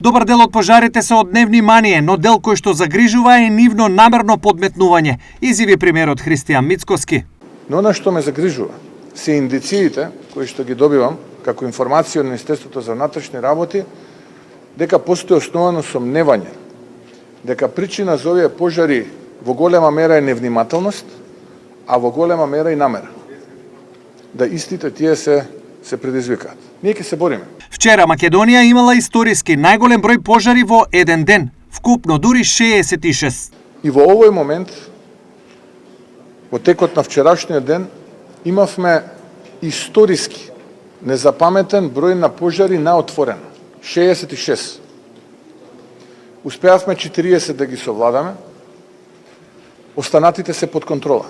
Добар дел од пожарите се од невнимание, но дел кој што загрижува е нивно намерно подметнување, изјави премиерот Христијан Мицкоски. Но она што ме загрижува се индициите кои што ги добивам како информација од Министерството за внатрешни работи дека постои основано сомневање дека причина за овие пожари во голема мера е невнимателност, а во голема мера и намера. Да истите тие се предизвикаат. Ние ќе се бориме. Вчера Македонија имала историски најголем број пожари во еден ден, вкупно дури 66. И во овој момент, во текот на вчерашниот ден, имавме историски незапаметен број на пожари на отворено. 66. Успеавме 40 да ги совладаме, останатите се под контрола.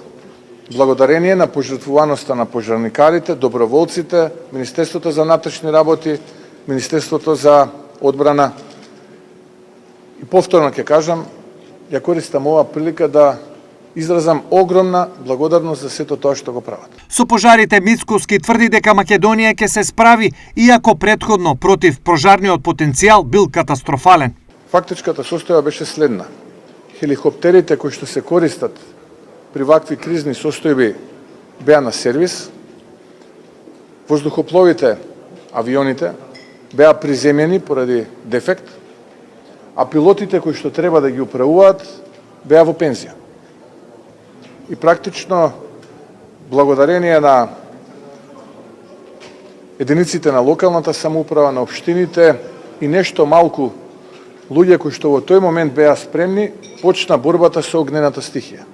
Благодарение на пожртвуваноста на пожарникарите, доброволците, Министерството за внатрешни работи, Министерството за одбрана. И повторно ќе кажам, ја користам оваа прилика да изразам огромна благодарност за сето тоа што го прават. Со пожарите Мицкоски тврди дека Македонија ќе се справи, иако претходно против пожарниот потенцијал бил катастрофален. Фактичката состојба беше следна. Хеликоптерите кои што се користат при вакви кризни состојби беа на сервис, воздухопловите, авионите беа приземени поради дефект, а пилотите кои што треба да ги управуваат беа во пензија. И практично, благодарение на единиците на локалната самоуправа, на општините и нешто малку луѓе кои што во тој момент беа спремни, почна борбата со огнената стихија.